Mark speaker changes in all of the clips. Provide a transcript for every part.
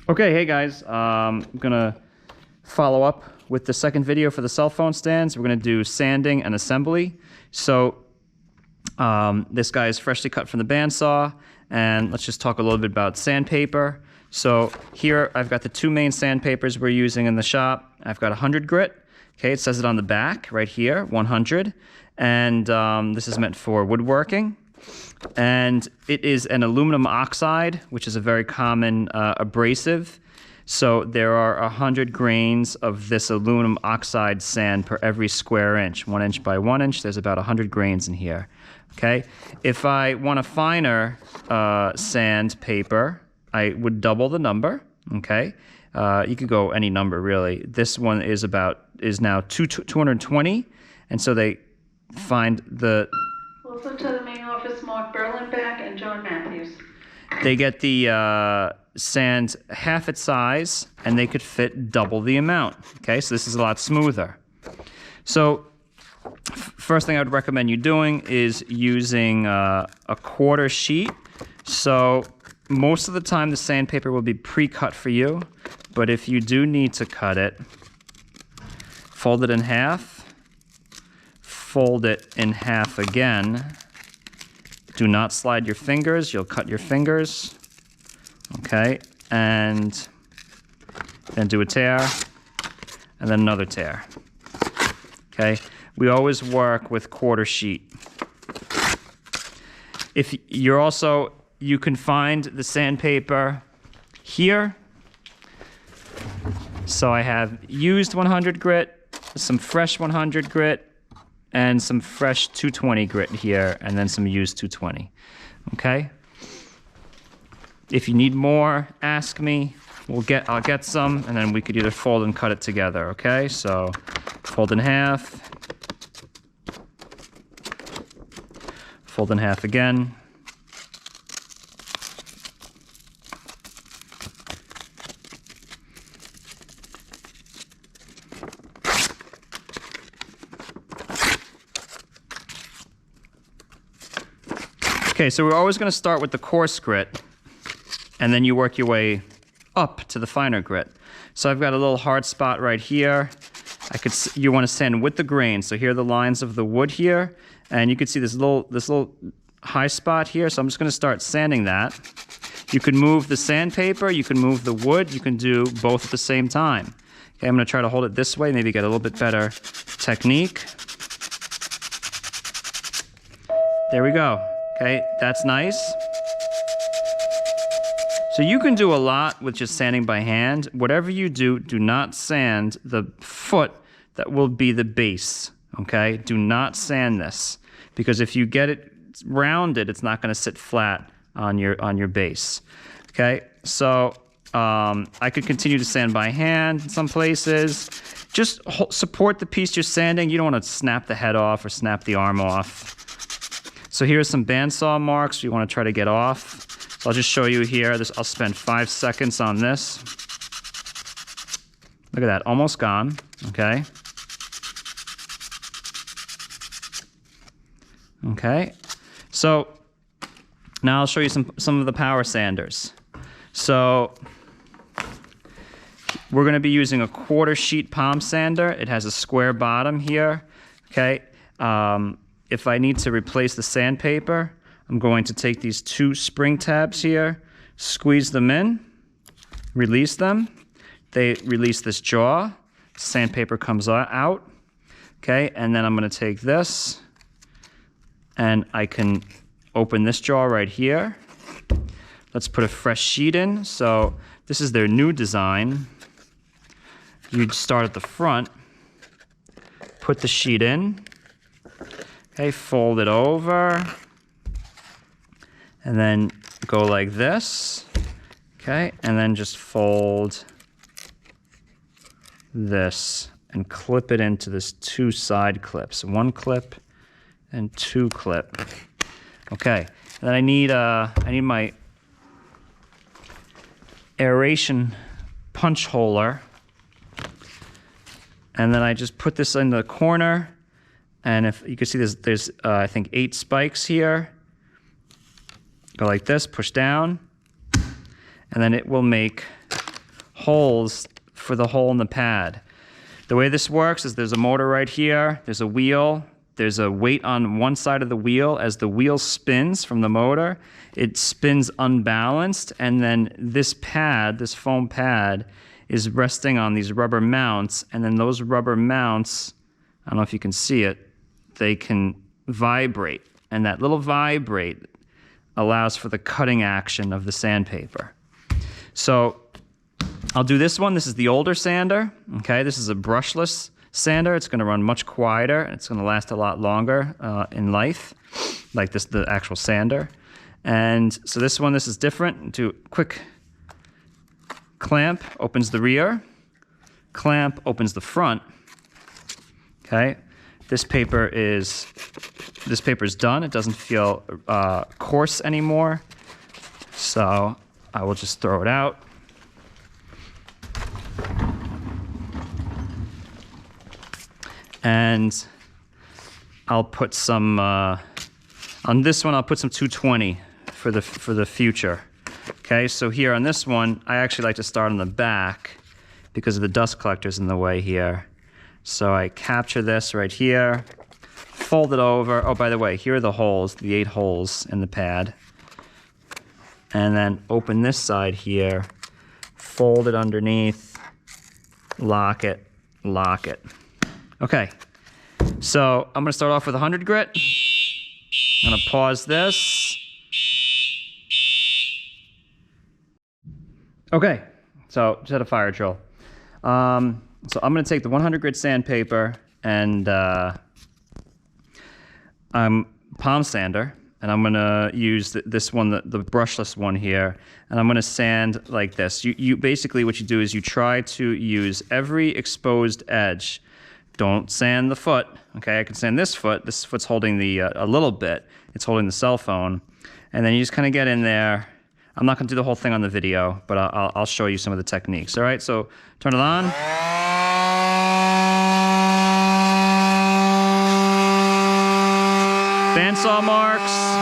Speaker 1: Okay, hey guys, I'm gonna follow up with the second video for the cell phone stands. We're gonna do sanding and assembly. So this guy is freshly cut from the bandsaw, and let's just talk a little bit about sandpaper. So here I've got the two main sandpapers we're using in the shop. I've got 100 grit. Okay, it says it on the back right here, 100, and this is meant for woodworking. And it is an aluminum oxide, which is a very common abrasive. So there are 100 grains of this aluminum oxide sand per every square inch. 1 inch by 1 inch, there's about 100 grains in here. Okay, if I want a finer sandpaper, I would double the number. Okay, you could go any number really. This one is now 220, and so they find the.
Speaker 2: Also to the main office, Mark Berlinback and John Matthews.
Speaker 1: They get the sand half its size, and they could fit double the amount. Okay, so this is a lot smoother. So first thing I would recommend you doing is using a quarter sheet. So most of the time the sandpaper will be pre-cut for you, but if you do need to cut it, fold it in half. Fold it in half again. Do not slide your fingers, you'll cut your fingers. Okay, and then do a tear, and then another tear. Okay, we always work with quarter sheet. If you're also, you can find the sandpaper here. So I have used 100 grit, some fresh 100 grit, and some fresh 220 grit here, and then some used 220. Okay? If you need more, ask me. I'll get some, and then we could either fold and cut it together. Okay? So fold in half. Fold in half again. Okay, so we're always going to start with the coarse grit, and then you work your way up to the finer grit. So I've got a little hard spot right here. You want to sand with the grain. So here are the lines of the wood here, and you can see this little high spot here. So I'm just going to start sanding that. You can move the sandpaper, you can move the wood, you can do both at the same time. Okay, I'm going to try to hold it this way, maybe get a little bit better technique. There we go. Okay, that's nice. So you can do a lot with just sanding by hand. Whatever you do, do not sand the foot that will be the base, okay? Do not sand this, because if you get it rounded, it's not gonna sit flat on your base, okay? So I could continue to sand by hand in some places. Just support the piece you're sanding. You don't wanna snap the head off or snap the arm off. So here's some bandsaw marks you want to try to get off. So I'll just show you here. I'll spend 5 seconds on this. Look at that, almost gone, okay? Okay, so now I'll show you some of the power sanders. So we're going to be using a quarter sheet palm sander. It has a square bottom here, okay? If I need to replace the sandpaper, I'm going to take these two spring tabs here, squeeze them in, release them. They release this jaw, sandpaper comes out, okay? And then I'm gonna take this, and I can open this jaw right here. Let's put a fresh sheet in. So this is their new design. You'd start at the front, put the sheet in, okay, fold it over, and then go like this, okay, and then just fold this and clip it into this 2 side clips, 1 clip and 2 clip. Okay, and then I need my aeration punch holer, and then I just put this in the corner. And if you can see there's I think 8 spikes here. Go like this, push down, and then it will make holes for the hole in the pad. The way this works is there's a motor right here, there's a wheel, there's a weight on one side of the wheel. As the wheel spins from the motor, it spins unbalanced, and then this pad, this foam pad, is resting on these rubber mounts, and then those rubber mounts, I don't know if you can see it, they can vibrate, and that little vibrate allows for the cutting action of the sandpaper. So I'll do this one. This is the older sander. Okay, this is a brushless sander. It's going to run much quieter, and it's going to last a lot longer in life, like this, the actual sander. And so this one, this is different. Do a quick clamp, opens the rear. Clamp opens the front. Okay, this paper is done. It doesn't feel coarse anymore, so I will just throw it out. And I'll put some on this one. I'll put some 220 for the future. Okay, so here on this one, I actually like to start on the back because of the dust collectors in the way here. So I capture this right here, fold it over. Oh, by the way, here are the holes, the 8 holes in the pad. And then open this side here, fold it underneath, lock it, lock it. Okay, so I'm gonna start off with 100 grit. I'm gonna pause this. Okay, so just had a fire drill. So I'm gonna take the 100 grit sandpaper and I'm palm sander, and I'm gonna use this one, the brushless one here, and I'm gonna sand like this. You basically what you do is you try to use every exposed edge. Don't sand the foot. Okay, I can sand this foot. This foot's holding the a little bit. It's holding the cell phone, and then you just kind of get in there. I'm not gonna do the whole thing on the video, but I'll show you some of the techniques. All right, so turn it on. Bandsaw Marks.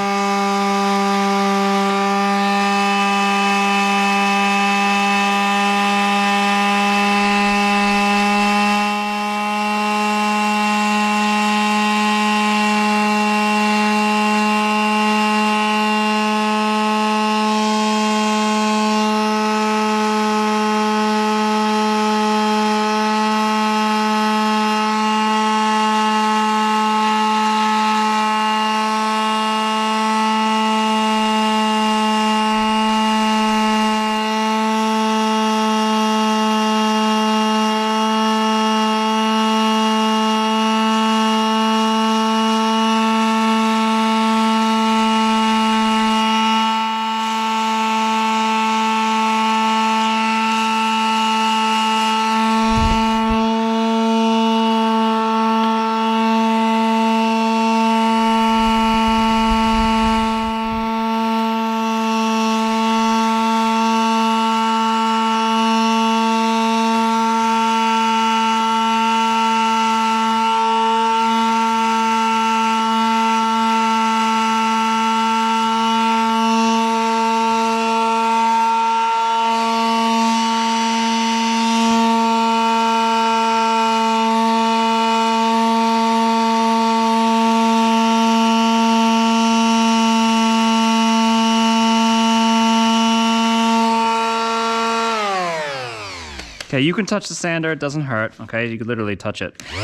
Speaker 1: Okay, you can touch the sander, it doesn't hurt, okay? You could literally touch it. It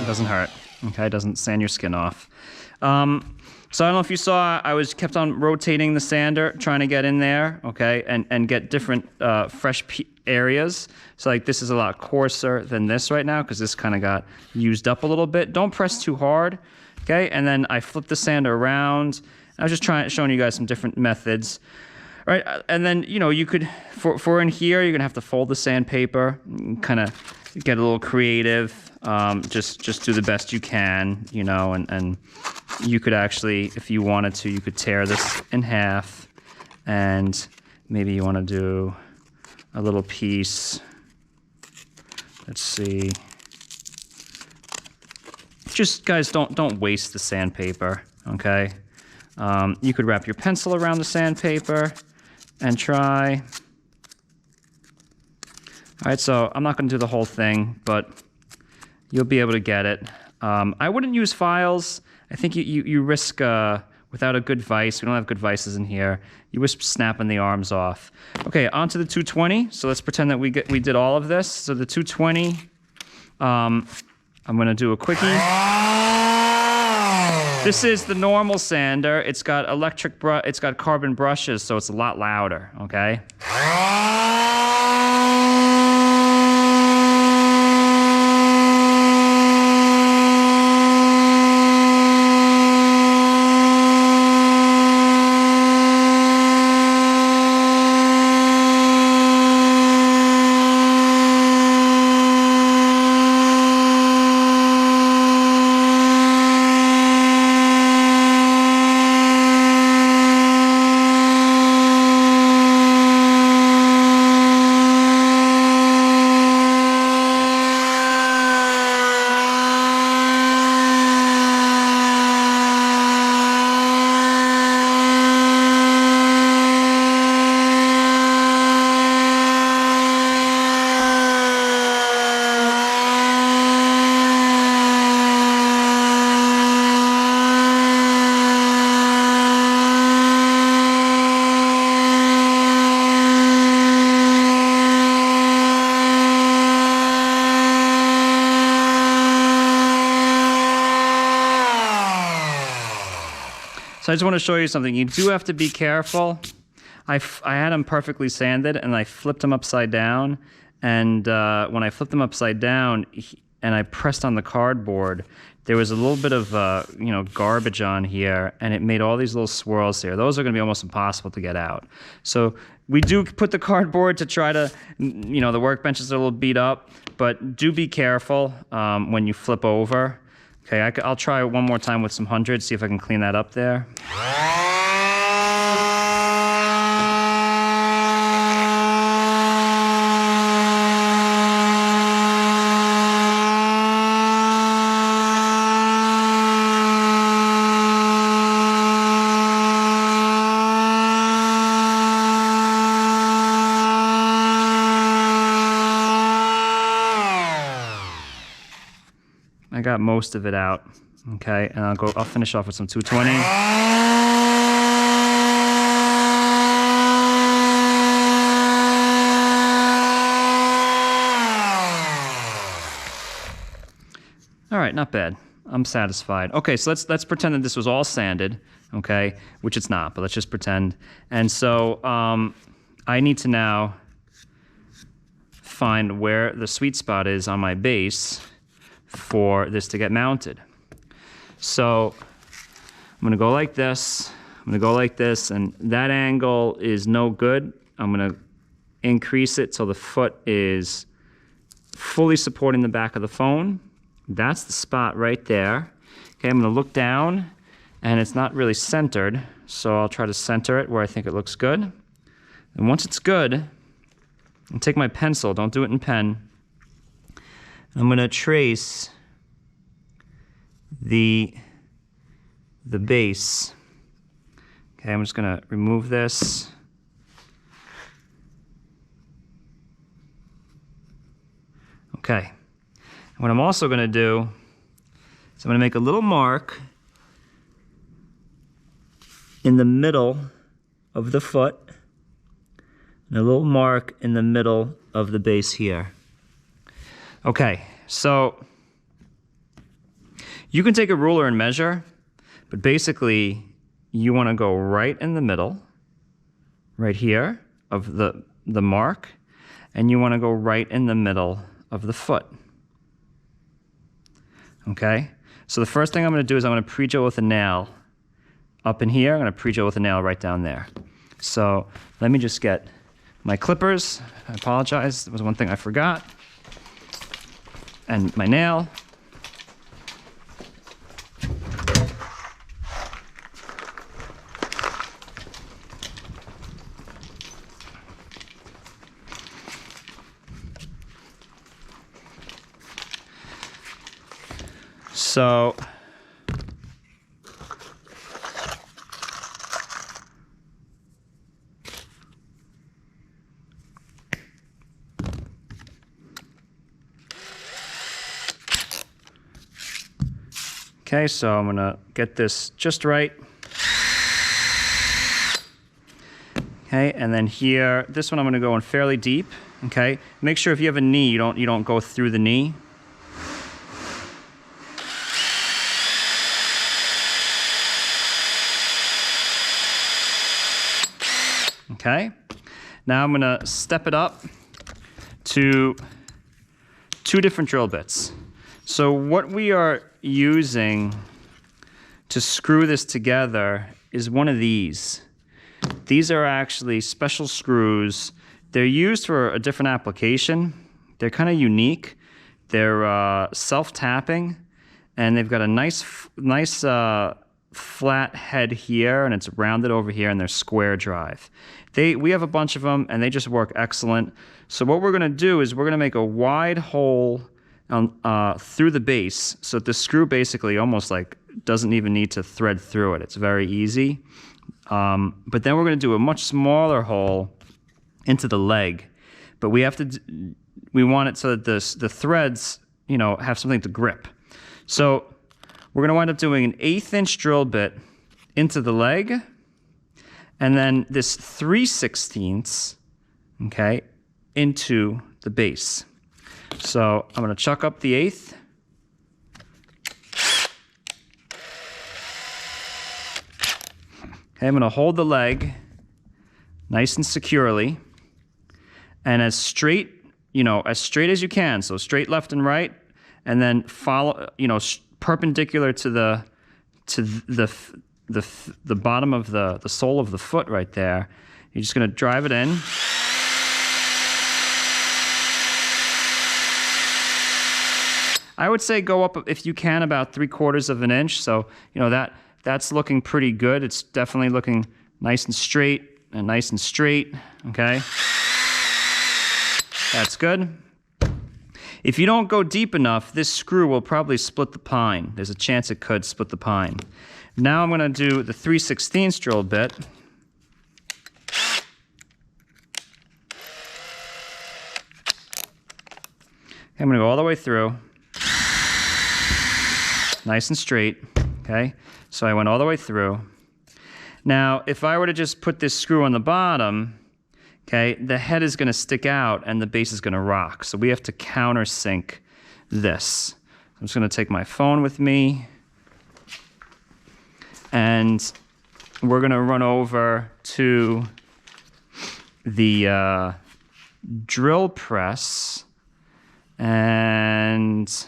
Speaker 1: doesn't hurt, okay? It doesn't sand your skin off. So I don't know if you saw, I kept on rotating the sander, trying to get in there, okay? And get different fresh areas. So like this is a lot coarser than this right now because this kind of got used up a little bit. Don't press too hard, okay? And then I flipped the sander around. I was just showing you guys some different methods. All right, and then, you know, you could, for in here, you're gonna have to fold the sandpaper, kind of get a little creative, just do the best you can, you know, and you could actually, if you wanted to, you could tear this in half, and maybe you wanna do a little piece, let's see. Just, guys, don't waste the sandpaper, okay? You could wrap your pencil around the sandpaper, and try All right, so I'm not going to do the whole thing, but you'll be able to get it. I wouldn't use files. I think you risk, without a good vise, we don't have good vices in here, you risk snapping the arms off. Okay, on to the 220. So let's pretend that we did all of this. So the 220, I'm going to do a quickie. This is the normal sander. It's got it's got carbon brushes, so it's a lot louder, okay? So I just want to show you something. You do have to be careful. I had them perfectly sanded, and I flipped them upside down. And when I flipped them upside down, and I pressed on the cardboard, there was a little bit of garbage on here, and it made all these little swirls here. Those are going to be almost impossible to get out. So we do put the cardboard to try to, the workbenches are a little beat up, but do be careful when you flip over. Okay, I'll try one more time with some hundreds, see if I can clean that up there. I got most of it out, okay, and I'll finish off with some 220. All right, not bad. I'm satisfied. Okay, so let's pretend that this was all sanded, okay, which it's not, but let's just pretend. And so I need to now find where the sweet spot is on my base for this to get mounted. So I'm going to go like this, I'm going to go like this, and that angle is no good. I'm going to increase it so the foot is fully supporting the back of the phone. That's the spot right there. Okay, I'm going to look down, and it's not really centered, so I'll try to center it where I think it looks good. And once it's good, I'll take my pencil, don't do it in pen, I'm going to trace the base. Okay, I'm just going to remove this. Okay. And what I'm also going to do is I'm going to make a little mark in the middle of the foot and a little mark in the middle of the base here. Okay, so you can take a ruler and measure, but basically you want to go right in the middle, right here, of the mark, and you want to go right in the middle of the foot. Okay, so the first thing I'm going to do is I'm going to pre-drill with a nail up in here. I'm going to pre-drill with a nail right down there. So let me just get my clippers. I apologize, there was one thing I forgot. And my nail. So Okay, so I'm gonna get this just right. Okay, and then here, this one I'm gonna go in fairly deep. Okay, make sure if you have a knee, you don't go through the knee. Okay, now I'm gonna step it up to 2 different drill bits. So what we are using to screw this together is one of these. These are actually special screws. They're used for a different application. They're kind of unique. They're self-tapping, and they've got a nice flat head here, and it's rounded over here, and they're square drive. We have a bunch of them, and they just work excellent. So what we're going to do is we're going to make a wide hole through the base, so that the screw basically almost like doesn't even need to thread through it. It's very easy. But then we're going to do a much smaller hole into the leg. But we want it so that the threads, you know, have something to grip. So we're going to wind up doing an 1/8 inch drill bit into the leg, and then this 3/16, okay, into the base. So I'm going to chuck up the 1/8. Okay, I'm going to hold the leg nice and securely, and as straight, you know, as straight as you can. So straight left and right, and then follow, you know, perpendicular to the bottom of the sole of the foot right there. You're just going to drive it in. I would say go up, if you can, about 3/4 of an inch. So, you know, that's looking pretty good. It's definitely looking nice and straight, okay? That's good. If you don't go deep enough, this screw will probably split the pine. There's a chance it could split the pine. Now I'm going to do the 3/16 drill bit. I'm going to go all the way through. Nice and straight, okay? So I went all the way through. Now, if I were to just put this screw on the bottom, okay, the head is going to stick out and the base is going to rock. So we have to countersink this. I'm just going to take my phone with me, and we're going to run over to the drill press, and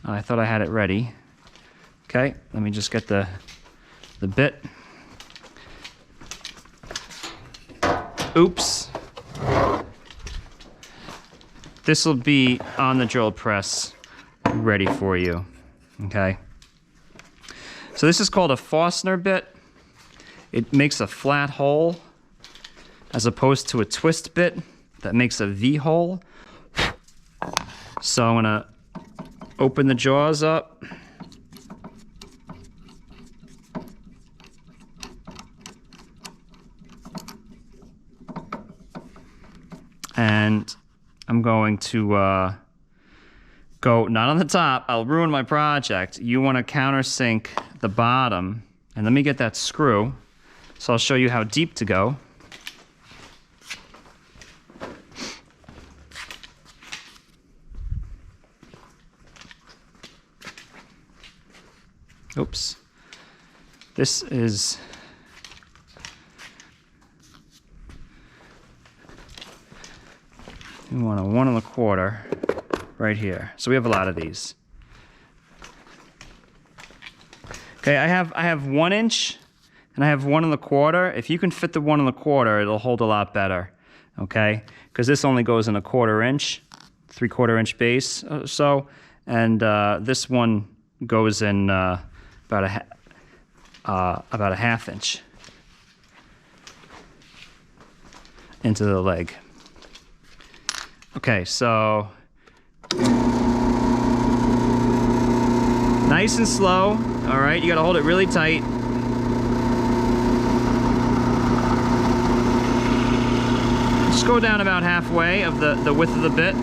Speaker 1: I thought I had it ready. Okay, let me just get the bit. Oops. This will be on the drill press, ready for you. Okay. So this is called a Forstner bit. It makes a flat hole as opposed to a twist bit that makes a V hole. So I'm gonna open the jaws up. And I'm going to go not on the top. I'll ruin my project. You want to countersink the bottom. And let me get that screw. So I'll show you how deep to go. Oops. This is... We want a 1 1/4 right here. So we have a lot of these. Okay, I have 1 inch and I have 1 1/4. If you can fit the 1 1/4, it'll hold a lot better. Okay, because this only goes in a 1/4 inch, 3/4 inch base or so, and this one goes in about a 1/2 inch into the leg. Okay, so nice and slow. All right, you got to hold it really tight. Just go down about halfway of the width of the bit.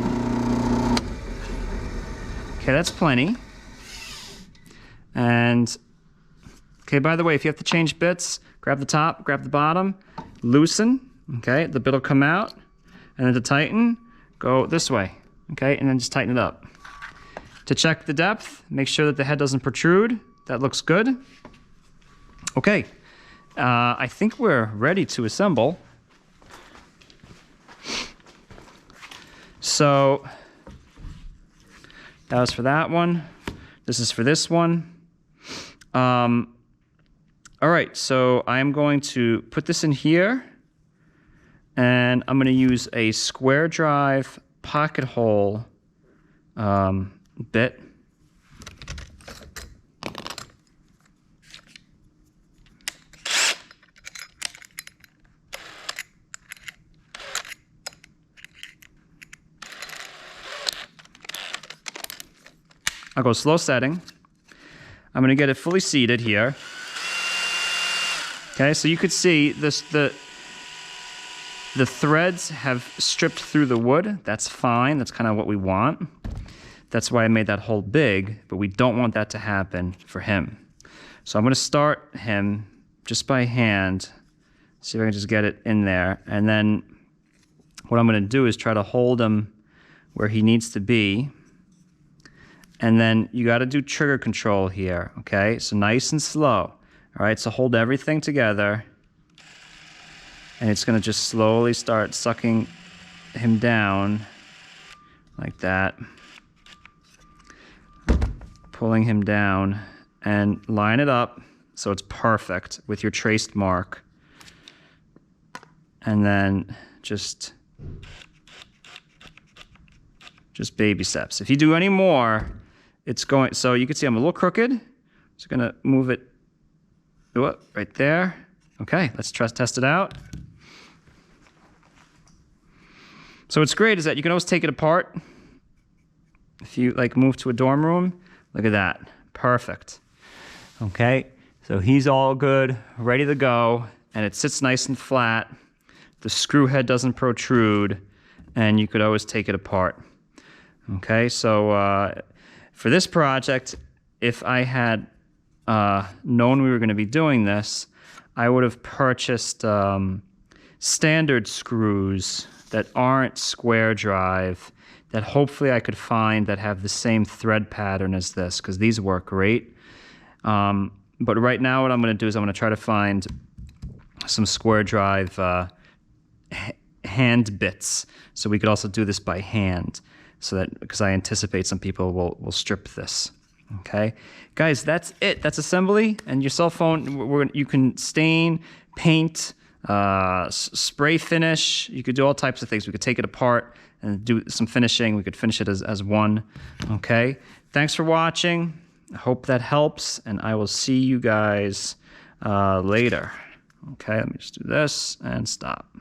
Speaker 1: Okay, that's plenty. And, okay, by the way, if you have to change bits, grab the top, grab the bottom, loosen, okay, the bit will come out, and then to tighten, go this way, okay, and then just tighten it up. To check the depth, make sure that the head doesn't protrude. That looks good. Okay, I think we're ready to assemble. So that was for that one. This is for this one. All right, so I'm going to put this in here, and I'm going to use a square drive pocket hole bit. I'll go slow setting. I'm going to get it fully seated here. Okay, so you could see this, the threads have stripped through the wood. That's fine. That's kind of what we want. That's why I made that hole big, but we don't want that to happen for him. So I'm going to start him just by hand. See if I can just get it in there. And then what I'm going to do is try to hold him where he needs to be. And then you got to do trigger control here, okay? So nice and slow. All right, so hold everything together. And it's going to just slowly start sucking him down like that. Pulling him down and line it up so it's perfect with your traced mark. And then just baby steps. If you do any more, it's going, so you can see I'm a little crooked. Just gonna move it right there. Okay, let's test it out. So what's great is that you can always take it apart. If you like move to a dorm room, look at that, perfect. Okay, so he's all good, ready to go, and it sits nice and flat. The screw head doesn't protrude, and you could always take it apart. Okay, so for this project, if I had known we were going to be doing this, I would have purchased standard screws that aren't square drive, that hopefully I could find that have the same thread pattern as this, because these work great. But right now what I'm going to do is I'm going to try to find some square drive hand bits, so we could also do this by hand. So that, because I anticipate some people will strip this. Okay, guys, that's it. That's assembly. And your cell phone, you can stain, paint, spray finish. You could do all types of things. We could take it apart and do some finishing. We could finish it as one. Okay, thanks for watching. I hope that helps, and I will see you guys later. Okay, let me just do this and stop.